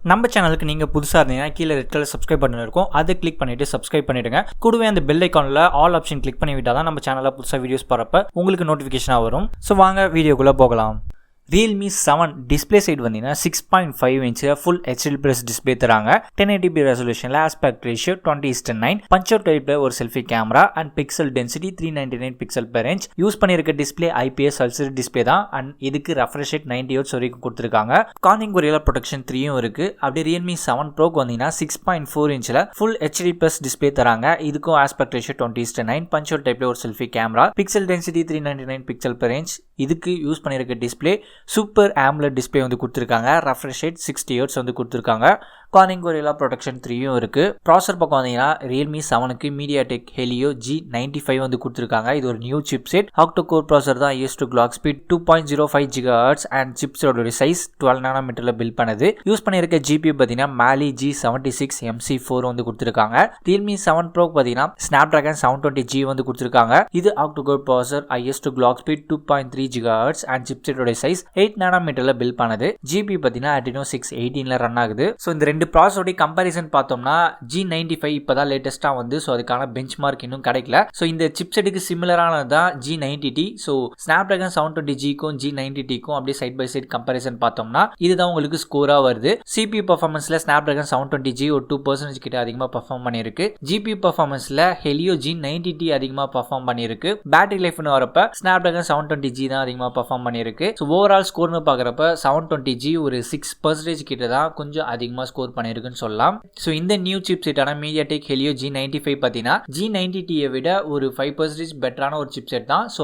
நம்ம சேனலுக்கு நீங்க புதுசா இருந்தீங்கன்னா கீழே ரெட் கலர் சப்ஸ்கிரைப் பட்டன் இருக்கும், அதை கிளிக் பண்ணிட்டு சப்ஸ்கிரைப் பண்ணிடுங்க. கூடவே அந்த பெல் ஐகான்ல ஆல் ஆப்ஷன் கிளிக் பண்ணி விட்டாதான் நம்ம சேனல்ல புதுசா வீடியோஸ் போறப்ப உங்களுக்கு நோட்டிபிகேஷனா வரும். ஸோ வாங்க வீடியோக்குள்ள போகலாம். Realme 7 டிஸ்பிளே சைடு வந்தீங்கன்னா 6.5 இன்ச்சில் ஃபுல் ஹெச்டி ப்ளஸ் டிஸ்பிளே தராங்க. 1080p ரெசல்யூஷனில் ஆஸ்பெக்ட் ரேஷியோ 20:9, பஞ்ச் அவுட் டைப்பில் ஒரு selfie camera and pixel density 399 pixel per inch. Use பண்ணியிருக்க டிஸ்பிளே IPS LCD டிஸ்பிளே தான் அண்ட் இதுக்கு ரெஃப்ரெஷ் ரேட் 90 Hz வரைக்கும் கொடுத்துருக்காங்க. கார்னிங் கொரில்லா ப்ரொடெக்ஷன் 3யும் இருக்கு. அப்படியே Realme 7 Proக்கு வந்தீங்கன்னா 6.4 இன்ச்சில் ஃபுல் ஹெச்டி ப்ளஸ் டிஸ்பிளே தராங்க. இதுக்கும் ஆஸ்பெக்ட் ரேஷியோ 20:9, பஞ்ச் அவுட் டைப்பில் ஒரு selfie camera, pixel density 399 pixel per inch. இதுக்கு யூஸ் பண்ணியிருக்க டிஸ்பிளே சூப்பர் AMOLED டிஸ்பிளே வந்து கொடுத்துருக்காங்க. ரெஃப்ரெஷ் ரேட் 60 Hz வந்து கொடுத்துருக்காங்க. கார்னிங் கொரில்லா ப்ரொடெக்ஷன் 3யும் இருக்கு. ப்ராசர் பக்கம் வந்தீங்கன்னா Realme 7க்கு MediaTek Helio G95 வந்து கொடுத்துருக்காங்க. இது ஒரு நியூ சிப்செட். ஆக்டோ கோர் ப்ராசர் தான் use to clock speed 2.05 GHz and சிப்ஸோட சைஸ் 12 nm பில்ட் பண்ணுது. யூஸ் பண்ணியிருக்க GPU பார்த்தீங்கன்னா Mali G76 MC4 வந்து கொடுத்துருக்காங்க. Realme 7 Pro பார்த்தீங்கன்னா Snapdragon 720G வந்து கொடுத்துருக்காங்க. இது octa core processor, IS to clock speed 2.3 GHz and சிப்செட்டோட சைஸ் 8 nm பில்ட் பண்ணுது. GPU பார்த்தீங்கன்னா Adreno 618ல ரன் ஆகுது. ஸோ இந்த ரெண்டு ப்ராசஸோட கம்பேரிசன் பார்த்தோம்னா G95 இப்போதான் லேட்டஸ்ட்டாக வந்து, ஸோ அதுக்கான பெஞ்ச் மார்க் இன்னும் கிடைக்கல. ஸோ இந்த சிப்செட்டுக்கு சிமிலரானது தான் G90T. ஸோ Snapdragon 720Gக்கும் G90Tக்கும் அப்படியே சைட் பை சைட் கம்பேரிசன் பார்த்தோம்னா இதுதான் உங்களுக்கு ஸ்கோராக வருது. CPU பர்ஃபார்மன்ஸில் Snapdragon 720G ஒரு 2% கிட்ட அதிகமாக பர்ஃபார்ம் பண்ணியிருக்கு. GPU பர்ஃபார்மன்ஸில் Helio G90T அதிகமாக பர்ஃபார்ம் பண்ணியிருக்கு. பேட்டரி லைஃப்னு வரப்ப Snapdragon 720G தான் அதிகமாக பர்ஃபார்ம் பண்ணியிருக்கு. ஸோ ஓவரால் ஸ்கோர்னு பார்க்குறப்ப 720G ஒரு 6% கிட்ட தான் கொஞ்சம் அதிகமாக ஸ்கோர் பண்ணியிருக்குன்னு சொல்லலாம். ஸோ இந்த நியூ சிப்செட்டான MediaTek Helio G95 பார்த்தீங்கன்னா G90T-யை விட ஒரு 5% பெட்டரான ஒரு சிப்செட் தான். ஸோ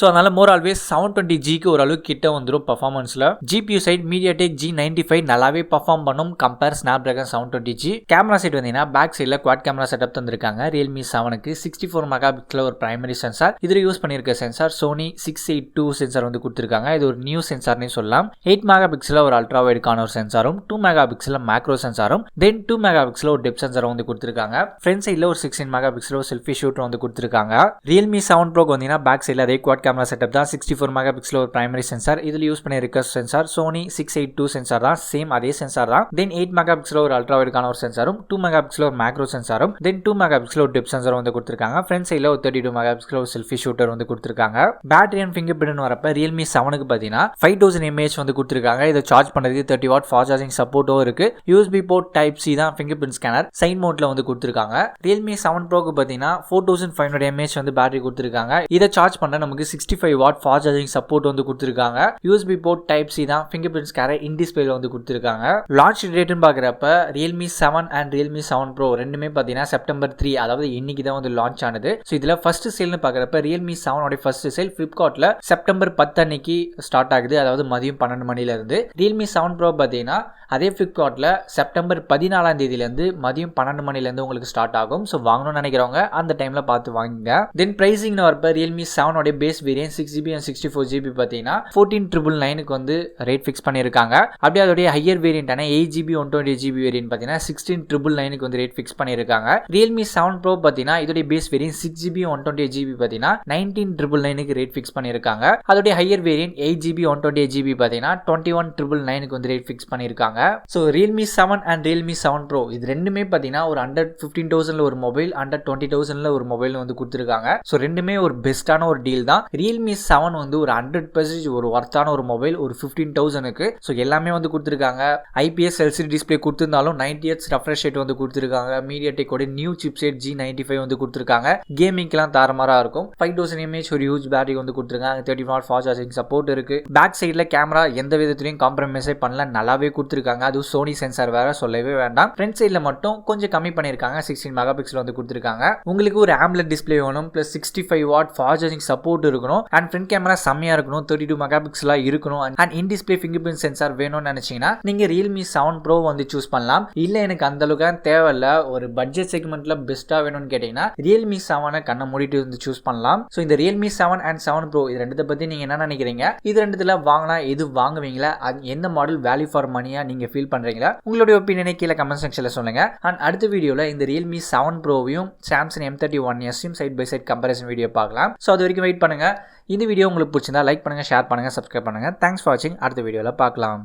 அதனால மோர் ஆல்வேஸ் 720Gக்கு ஓரளவுக்கு கிட்ட வந்துடும் பர்ஃபார்மன்ஸில். GPU சைட் MediaTek G95 நல்லாவே பர்ஃபார்ம் பண்ணும் compare Snapdragon 720G. Camera side வந்தீங்கன்னா பேக் சைடில் குவாட் கேமரா செட்டப் தந்திருக்காங்க. Realme 7க்கு 64 மெகாபிக்சல் ஒரு பிரைமரி சென்சார். இதில் யூஸ் பண்ணியிருக்க சென்சார் Sony 682 சென்சார் வந்து கொடுத்துருக்காங்க. இது ஒரு நியூ சென்சார்னே சொல்லலாம். 8 மெகாபிக்சல் ஒரு அல்ட்ரா வைடுக்கான ஒரு சென்சாரும், 2 மெகாபிக்சல் மேக்ரோ சென்சாரும், தென் 2 மெகாபிக்சல் ஒரு டெப்த் சென்சார் வந்து கொடுத்துருக்காங்க. ஃப்ரண்ட் சைடில் ஒரு 16 மெகாபிக்சல் ஒரு செல்ஃபி ஷூட்டர் வந்து கொடுத்துருக்காங்க. Realme 7 Pro வந்தீங்கன்னா பேக் சைடில் அதே குவாட் கேமரா செட்டப் தான். 64 மெகாபிக்சல் ஒரு பிரைமரி சென்சார். இதில் யூஸ் பண்ணியிருக்க சென்சார் Sony 682 சென்சார் தான். சேம் அதே சென்சார் தான். தென் 8 மெகாபிக்சல் ஒரு அல்ட்ரா வைடுக்கான ஒரு சென்சாரும், 2 மெகாபிக்சல் ஒரு மேக்ரோ சென்சாரும், தென் 2 மெகாபிக்சல் ஒரு டெப்த் சென்சார் வந்து கொடுத்துருக்காங்க. ஃப்ரண்ட் சைடில் ஒரு 32 மெகாபிக்சல் ஒரு செல்ஃபி ஷூட்டர் வந்து கொடுத்துருக்காங்க. பேட்டரி அண்ட் ஃபிங்கர் பிரிண்ட் வரப்ப Realme 7க்கு பார்த்தீங்கன்னா 5000 mAh வந்து கொடுத்துருக்காங்க. இதை சார்ஜ் பண்ணுறதுக்கு 30 வாட் ஃபாஸ்ட் சார்ஜிங் சப்போர்ட்டும் இருக்கு. USB போர்ட் டைப் C தான் ஃபிங்கர் பிரிண்ட் ஸ்கேனர் சைன் மோட்ல வந்து கொடுத்துருக்காங்க. Realme 7 Proக்கு பார்த்தீங்கன்னா 4500 mAh வந்து பேட்டரி கொடுத்துருக்காங்க. இதை சார்ஜ் பண்ண நமக்கு 65 வாட் ஃபாஸ்ட் சார்ஜிங் சப்போர்ட் வந்து கொடுத்துருக்காங்க. USB போர்ட் டைப் C தான் ஃபிங்கர் பிரிண்ட் ஸ்கேனர் இன் டிஸ்பிளேல வந்து கொடுத்துருக்காங்க. லான்ச் டேட்னு பார்க்குறப்ப Realme 7 அண்ட் Realme 7 Pro ரெண்டுமே பார்த்தீங்கன்னா September 3, அதாவது இன்னைக்கு தான் வந்து லான்ச் ஆனது. ஸோ இதில் ஃபர்ஸ்ட் சேல்னு பார்க்குறப்ப Realme 7 ஃபர்ஸ்ட் சேல் Flipkartல September 10 அன்னைக்கு ஸ்டார்ட் ஆகுது, அதாவது மதியம் 12 மணில இருந்து. Realme 7 Pro பார்த்தீங்கன்னா அதே Flipkartல September 14 தேதியிலேருந்து மதியம் 12 மணிலேருந்து உங்களுக்கு ஸ்டார்ட் ஆகும். ஸோ வாங்கணும்னு நினைக்கிறவங்க அந்த டைமில் பார்த்து வாங்குங்க. தென் ப்ரைஸிங்னு வரப்ப Realme 7 base variant 6GB and 64GB பார்த்தீங்கன்னா 14,999க்கு வந்து ரேட் ஃபிக்ஸ் பண்ணியிருக்காங்க. அப்படியே அதோடைய ஹையர் வேரியன்டான 8GB 128GB வேரியன்ட் பார்த்தீங்கன்னா 16,999க்கு வந்து ரேட் ஃபிக்ஸ் பண்ணியிருக்காங்க. Realme 7 Pro பார்த்தீங்கன்னா இதோடைய பேஸ் வேரியன்ட் 6GB 128GB பார்த்தீங்கன்னா 19,999க்கு ரேட் ஃபிக்ஸ் பண்ணியிருக்காங்க. அதோடைய ஹையர் வேரியன்ட் 8GB 128GB பார்த்தீங்கன்னா 21,999க்கு வந்து ரேட் ஃபிக்ஸ் பண்ணியிருக்காங்க. So Realme 7 and Realme 7 Pro இது ரெண்டுமே பார்த்தீங்கன்னா ஒரு அண்டர் 15,000ல ஒரு மொபைல், அண்டர் 20,000ல ஒரு மொபைல் வந்து கொடுத்துருக்காங்க. ஸோ ரெண்டுமே ஒரு பெஸ்ட்டான ஒரு டீல் தான். Realme 7 வந்து ஒரு 100% ஒரு ஒர்த்தான ஒரு மொபைல் ஒரு 15,000க்கு. ஸோ எல்லாமே வந்து கொடுத்துருக்காங்க. IPS LCD டிஸ்பிளே கொடுத்துருந்தாலும் 90 Hz ரெஃப்ரெஷ் ரேட் வந்து கொடுத்துருக்காங்க. MediaTek ஓட நியூ சிப்செட் G95 வந்து கொடுத்துருக்காங்க. கேமிங்லாம் தாறுமாறா இருக்கும். 5000 mAh ஒரு ஹியூஜ் பேட்டரி வந்து கொடுத்துருக்காங்க. 30 வாட் ஃபாஸ்ட் சார்ஜிங் சப்போர்ட் இருக்கு. பேக் சைடில் கேமரா எந்த விதத்துலையும் காம்ப்ரமைஸே பண்ணல, நல்லாவே கொடுத்துருக்காங்க. அதுவும் Sony சென்சார் வேற சொல்லவே வேண்டாம். ஃப்ரண்ட் சைடில் மட்டும் கொஞ்சம் கம்மி பண்ணியிருக்காங்க. 16 மெகாபிக்சல் வந்து கொடுத்துருக்காங்க. உங்களுக்கு ஒரு AMOLED டிஸ்பிளே வேணும், plus 65 watt fast charging support இருக்கணும், அண்ட் ஃப்ரண்ட் கேமரா செம்மையா இருக்கணும், 32 மெகாபிக்சலா இருக்கணும், and in display finger print sensor வேணும்னு நினைச்சீங்கன்னா நீங்க Realme 7 Pro வந்து சூஸ் பண்ணலாம். இல்ல எனக்கு அந்த அளவுக்கு தேவையில்ல, ஒரு பட்ஜெட் செக்மெண்ட்ல பெஸ்ட்டா வேணும்னு கேட்டீங்கன்னா Realme 7 கண்ணை மூடிட்டு வந்து சூஸ் பண்ணலாம். ஸோ இந்த Realme 7 அண்ட் 7 Pro இது ரெண்டுத்தை பத்தி நீங்க என்ன நினைக்கிறீங்க? இது ரெண்டுத்துல வாங்கினா எது வாங்குவீங்களா? எந்த மாடல் வேல்யூ ஃபார் மணியா நீங்க ஃபீல் பண்றீங்களா? உங்களுடைய ஒப்பீனியனை கீழே கமெண்ட் செக்ஷன்ல சொல்லுங்க. அண்ட் அடுத்த வீடியோல இந்த Realme 7 Proவையும் Samsung M31s side by side comparison video பார்க்கலாம். ஸோ அது வரைக்கும் வெயிட் பண்ணுங்க. இந்த வீடியோ உங்களுக்கு பிடிச்சிருந்தா லைக் பண்ணுங்க, ஷேர் பண்ணுங்க, சப்ஸ்கிரைப் பண்ணுங்க. தேங்க்ஸ் ஃபார் வாட்சிங். அடுத்த வீடியோல பார்க்கலாம்.